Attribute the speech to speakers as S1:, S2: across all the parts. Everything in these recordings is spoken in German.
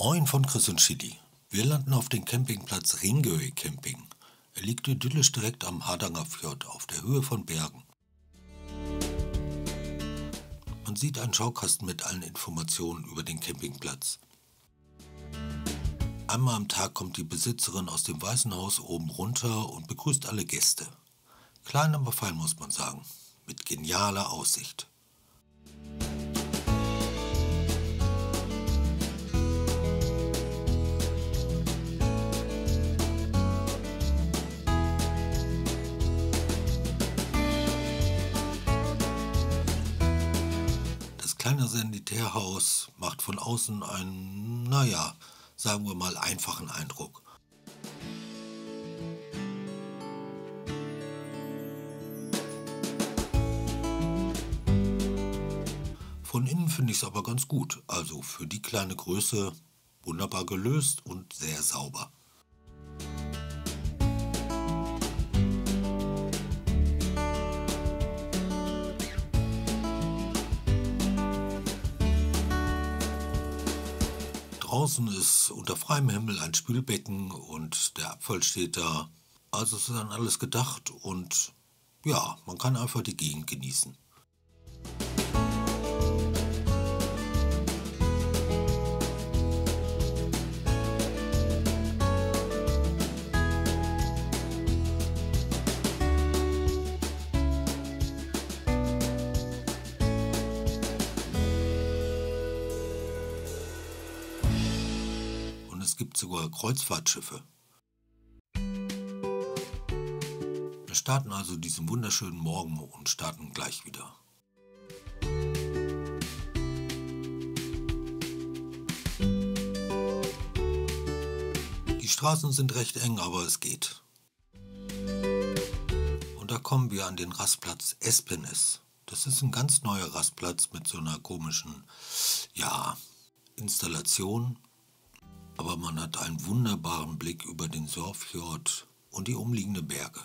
S1: Moin von Chris und Chili. Wir landen auf dem Campingplatz Ringøy Camping. Er liegt idyllisch direkt am Hardangerfjord auf der Höhe von Bergen. Man sieht einen Schaukasten mit allen Informationen über den Campingplatz. Einmal am Tag kommt die Besitzerin aus dem Weißen Haus oben runter und begrüßt alle Gäste. Klein, aber fein, muss man sagen, mit genialer Aussicht. Das kleine Sanitärhaus macht von außen einen, sagen wir mal, einfachen Eindruck. Von innen finde ich es aber ganz gut, also für die kleine Größe wunderbar gelöst und sehr sauber. Draußen ist unter freiem Himmel ein Spülbecken und der Abfall steht da. Also es ist an alles gedacht und ja, man kann einfach die Gegend genießen. Es gibt sogar Kreuzfahrtschiffe. Wir starten also diesen wunderschönen Morgen und starten gleich wieder. Die Straßen sind recht eng, aber es geht. Und da kommen wir an den Rastplatz Espenes. Das ist ein ganz neuer Rastplatz mit so einer komischen, Installation. Aber man hat einen wunderbaren Blick über den Sørfjord und die umliegenden Berge.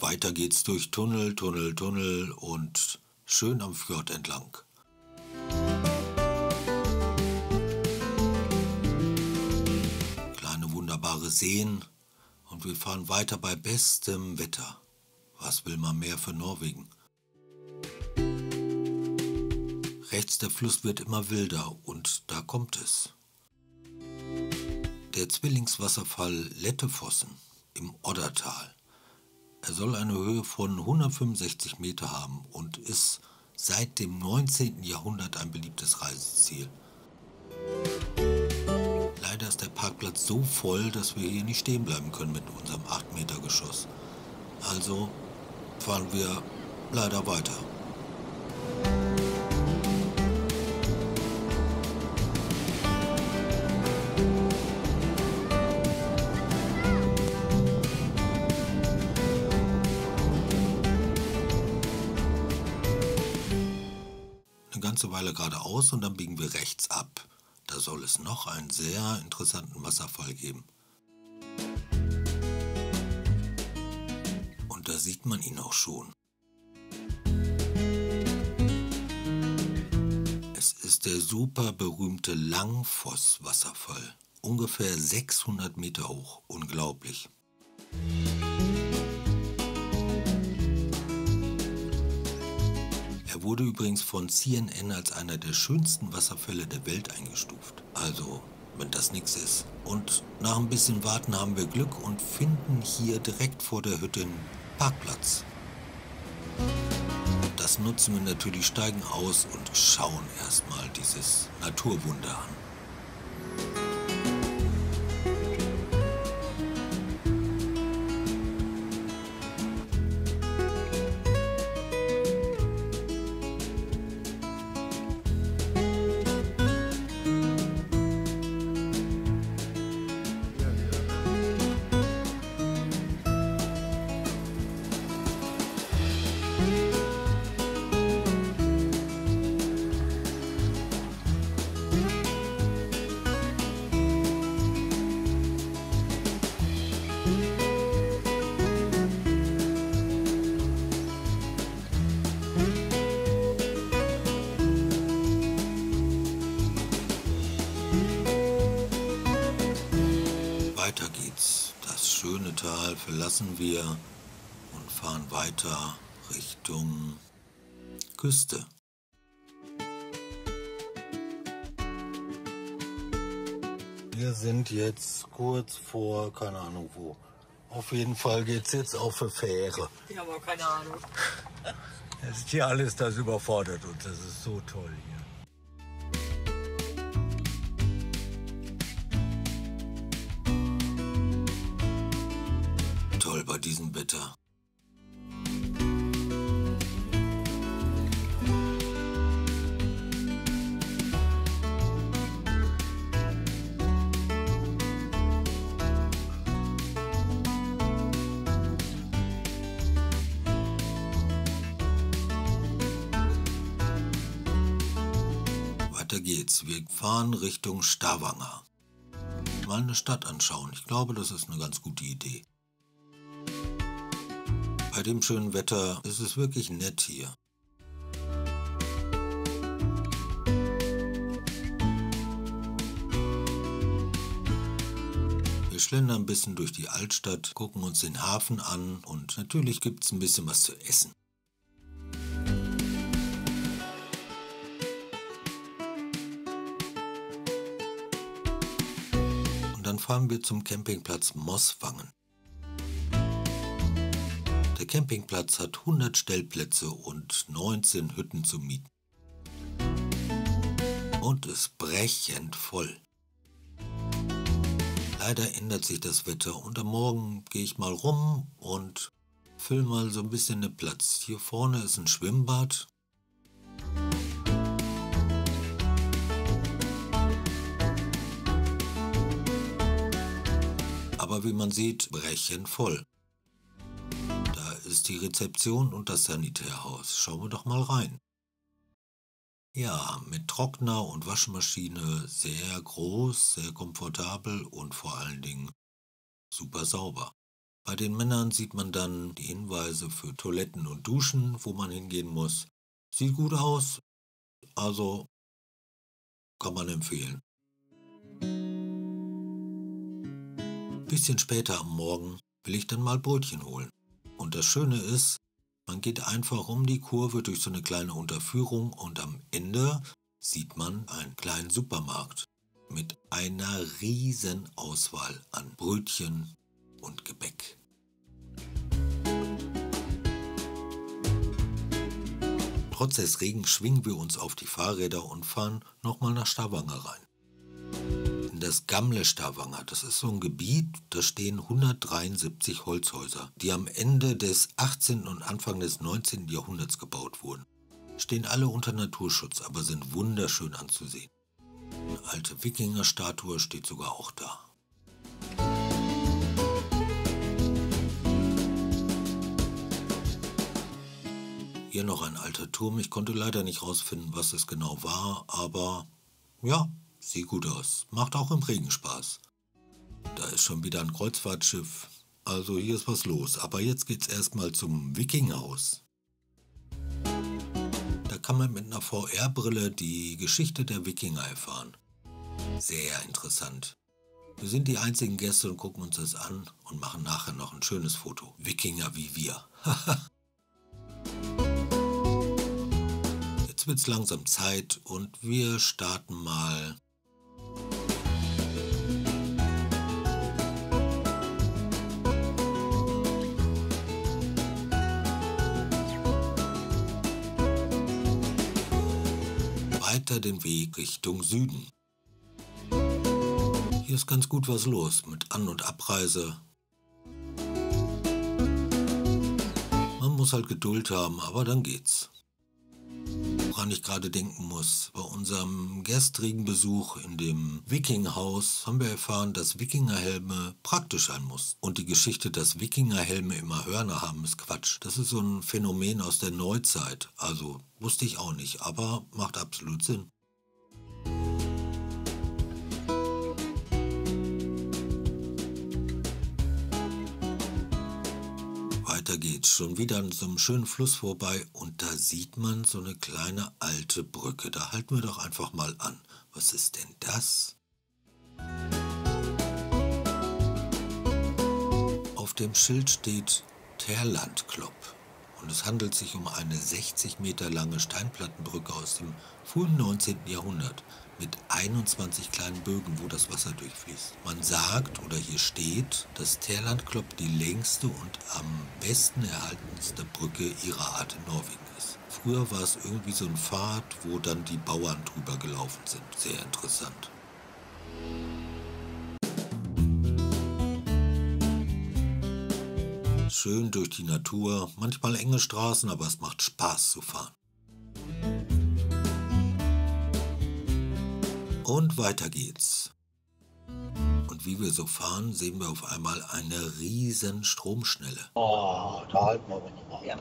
S1: Weiter geht's durch Tunnel und schön am Fjord entlang. Kleine wunderbare Seen und wir fahren weiter bei bestem Wetter. Was will man mehr für Norwegen? Rechts der Fluss wird immer wilder und da kommt es. Der Zwillingswasserfall Lettefossen im Oddertal. Er soll eine Höhe von 165 Meter haben und ist seit dem 19. Jahrhundert ein beliebtes Reiseziel. Leider ist der Parkplatz so voll, dass wir hier nicht stehen bleiben können mit unserem 8 Meter Geschoss. Also fahren wir leider weiter. Eine ganze Weile geradeaus und dann biegen wir rechts ab. Da soll es noch einen sehr interessanten Wasserfall geben. Und da sieht man ihn auch schon. Es ist der super berühmte Langfoss-Wasserfall. Ungefähr 600 Meter hoch. Unglaublich. Er wurde übrigens von CNN als einer der schönsten Wasserfälle der Welt eingestuft. Also, wenn das nichts ist. Und nach ein bisschen Warten haben wir Glück und finden hier direkt vor der Hütte einen Parkplatz. Das nutzen wir natürlich, steigen aus und schauen erstmal dieses Naturwunder an. Tal verlassen wir und fahren weiter Richtung Küste. Wir sind jetzt kurz vor, keine Ahnung wo. Auf jeden Fall geht's jetzt auf eine Fähre.
S2: Ich habe auch keine Ahnung.
S3: Es ist hier alles, das überfordert uns. Das ist so toll hier.
S1: Toll bei diesem Wetter. Weiter geht's. Wir fahren Richtung Stavanger. Mal eine Stadt anschauen. Ich glaube, das ist eine ganz gute Idee. Bei dem schönen Wetter ist es wirklich nett hier. Wir schlendern ein bisschen durch die Altstadt, gucken uns den Hafen an und natürlich gibt es ein bisschen was zu essen. Und dann fahren wir zum Campingplatz Mooswangen. Der Campingplatz hat 100 Stellplätze und 19 Hütten zu mieten. Und ist brechend voll. Leider ändert sich das Wetter und am Morgen gehe ich mal rum und fülle mal so ein bisschen den Platz. Hier vorne ist ein Schwimmbad. Aber wie man sieht, brechend voll. Da ist die Rezeption und das Sanitärhaus. Schauen wir doch mal rein. Ja, mit Trockner und Waschmaschine, sehr groß, sehr komfortabel und vor allen Dingen super sauber. Bei den Männern sieht man dann die Hinweise für Toiletten und Duschen, wo man hingehen muss. Sieht gut aus, also kann man empfehlen. Bisschen später am Morgen will ich dann mal Brötchen holen. Und das Schöne ist, man geht einfach um die Kurve durch so eine kleine Unterführung und am Ende sieht man einen kleinen Supermarkt mit einer riesen Auswahl an Brötchen und Gebäck. Trotz des Regens schwingen wir uns auf die Fahrräder und fahren nochmal nach Stavanger rein. In das Gamle Stavanger, das ist so ein Gebiet, da stehen 173 Holzhäuser, die am Ende des 18. und Anfang des 19. Jahrhunderts gebaut wurden. Stehen alle unter Naturschutz, aber sind wunderschön anzusehen. Eine alte Wikinger-Statue steht sogar auch da. Hier noch ein alter Turm. Ich konnte leider nicht rausfinden, was es genau war, aber ja, sieht gut aus. Macht auch im Regen Spaß. Da ist schon wieder ein Kreuzfahrtschiff. Also hier ist was los. Aber jetzt geht's erstmal zum Wikinghaus. Da kann man mit einer VR-Brille die Geschichte der Wikinger erfahren. Sehr interessant. Wir sind die einzigen Gäste und gucken uns das an und machen nachher noch ein schönes Foto. Wikinger wie wir. Jetzt wird's langsam Zeit und wir starten mal weiter den Weg Richtung Süden. Hier ist ganz gut was los mit An- und Abreise. Man muss halt Geduld haben, aber dann geht's. Woran ich gerade denken muss, bei unserem gestrigen Besuch in dem Wikinghaus haben wir erfahren, dass Wikingerhelme praktisch sein muss. Und die Geschichte, dass Wikingerhelme immer Hörner haben, ist Quatsch. Das ist so ein Phänomen aus der Neuzeit. Also wusste ich auch nicht, aber macht absolut Sinn. Weiter geht's, schon wieder an so einem schönen Fluss vorbei und da sieht man so eine kleine alte Brücke. Da halten wir doch einfach mal an. Was ist denn das? Auf dem Schild steht Terlandklop und es handelt sich um eine 60 Meter lange Steinplattenbrücke aus dem frühen 19. Jahrhundert mit 21 kleinen Bögen, wo das Wasser durchfließt. Man sagt, oder hier steht, dass Terlandklop die längste und am besten erhaltenste Brücke ihrer Art in Norwegen ist. Früher war es irgendwie so ein Pfad, wo dann die Bauern drüber gelaufen sind. Sehr interessant. Schön durch die Natur, manchmal enge Straßen, aber es macht Spaß zu fahren. Und weiter geht's. Und wie wir so fahren, sehen wir auf einmal eine riesen Stromschnelle.
S3: Oh, da halten wir aber nochmal.
S2: Ja.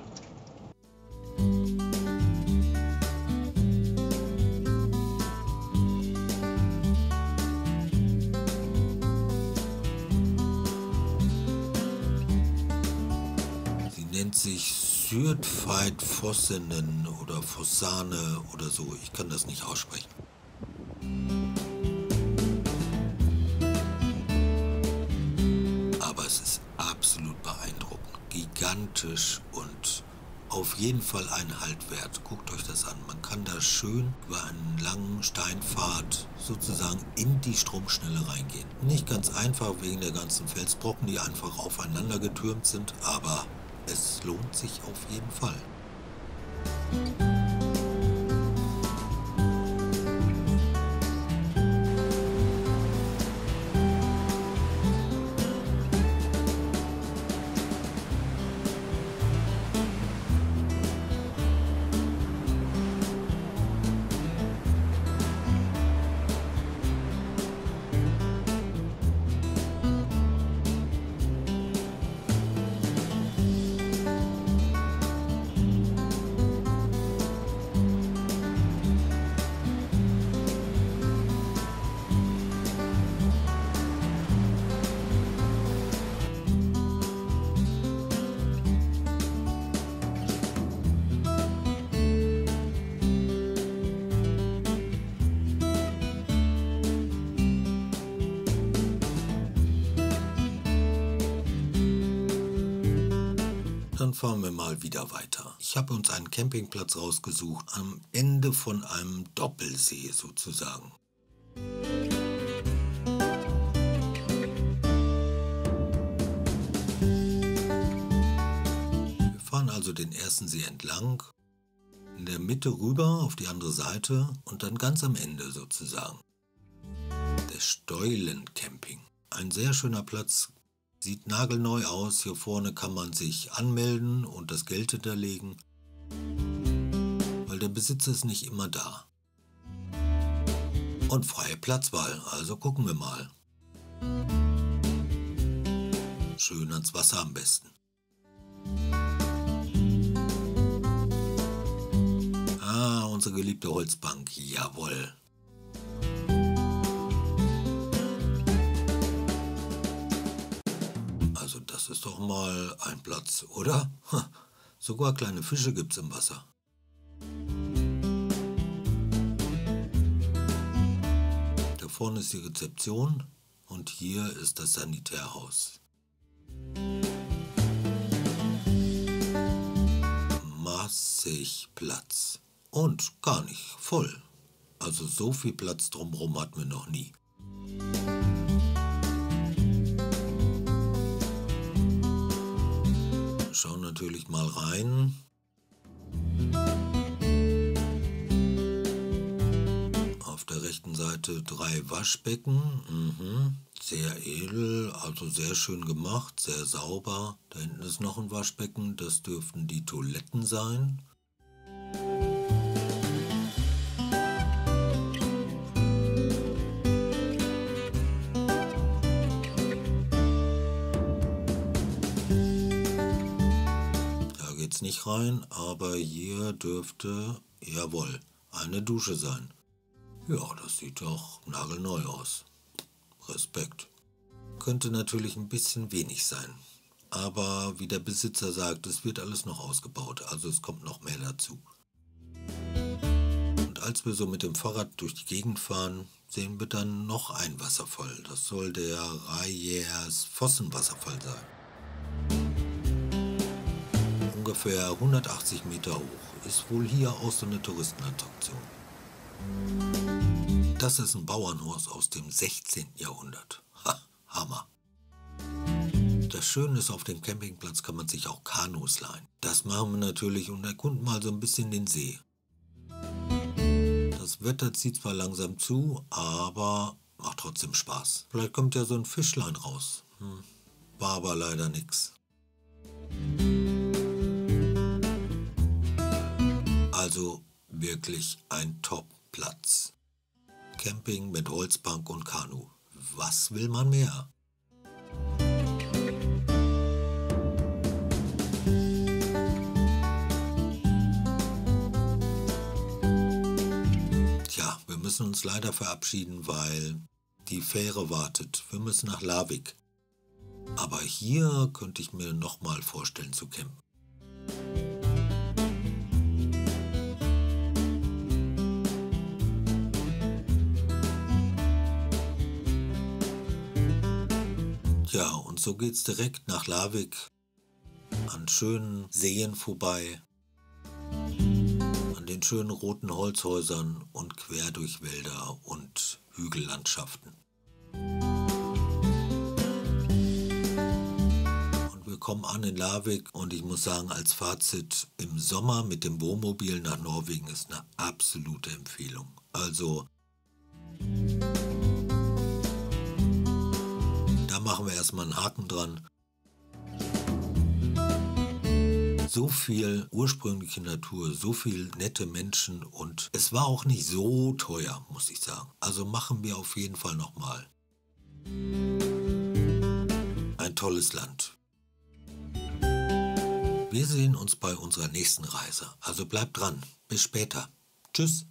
S1: Sie nennt sich Sydveit Fossenen oder Fossane oder so. Ich kann das nicht aussprechen. Aber es ist absolut beeindruckend, gigantisch und auf jeden Fall ein Halt wert. Guckt euch das an. Man kann da schön über einen langen Steinpfad sozusagen in die Stromschnelle reingehen. Nicht ganz einfach wegen der ganzen Felsbrocken, die einfach aufeinander getürmt sind, aber es lohnt sich auf jeden Fall. Dann fahren wir mal wieder weiter. Ich habe uns einen Campingplatz rausgesucht, am Ende von einem Doppelsee sozusagen. Wir fahren also den ersten See entlang, in der Mitte rüber auf die andere Seite und dann ganz am Ende sozusagen. Der Steulen-Camping. Ein sehr schöner Platz. Sieht nagelneu aus, hier vorne kann man sich anmelden und das Geld hinterlegen, weil der Besitzer ist nicht immer da. Und freie Platzwahl, also gucken wir mal. Schön ans Wasser am besten. Ah, unsere geliebte Holzbank, jawohl. Also das ist doch mal ein Platz, oder? Sogar kleine Fische gibt's im Wasser. Da vorne ist die Rezeption und hier ist das Sanitärhaus. Massig Platz. Und gar nicht voll. Also so viel Platz drumherum hatten wir noch nie. Schauen natürlich mal rein. Auf der rechten Seite 3 Waschbecken. Sehr edel, also sehr schön gemacht, sehr sauber. Da hinten ist noch ein Waschbecken, das dürften die Toiletten sein. Jetzt nicht rein, aber hier dürfte, jawohl, eine Dusche sein. Ja, das sieht doch nagelneu aus. Respekt. Könnte natürlich ein bisschen wenig sein. Aber wie der Besitzer sagt, es wird alles noch ausgebaut, also es kommt noch mehr dazu. Und als wir so mit dem Fahrrad durch die Gegend fahren, sehen wir dann noch einen Wasserfall. Das soll der Reyers Fossen Wasserfall sein. ungefähr 180 Meter hoch. Ist wohl hier auch so eine Touristenattraktion. Das ist ein Bauernhaus aus dem 16. Jahrhundert. Ha, Hammer. Das Schöne ist, auf dem Campingplatz kann man sich auch Kanus leihen. Das machen wir natürlich und erkunden mal so ein bisschen den See. Das Wetter zieht zwar langsam zu, aber macht trotzdem Spaß. Vielleicht kommt ja so ein Fischlein raus. War aber leider nix. Also wirklich ein Top-Platz. Camping mit Holzbank und Kanu. Was will man mehr? Tja, wir müssen uns leider verabschieden, weil die Fähre wartet. Wir müssen nach Larvik. Aber hier könnte ich mir nochmal vorstellen zu campen. Ja, und so geht's direkt nach Larvik, an schönen Seen vorbei, an den schönen roten Holzhäusern und quer durch Wälder und Hügellandschaften. Und wir kommen an in Larvik und ich muss sagen, als Fazit, im Sommer mit dem Wohnmobil nach Norwegen ist eine absolute Empfehlung. Also da machen wir erstmal einen Haken dran. So viel ursprüngliche Natur, so viel nette Menschen und es war auch nicht so teuer, muss ich sagen. Also machen wir auf jeden Fall nochmal. Ein tolles Land. Wir sehen uns bei unserer nächsten Reise. Also bleibt dran. Bis später. Tschüss.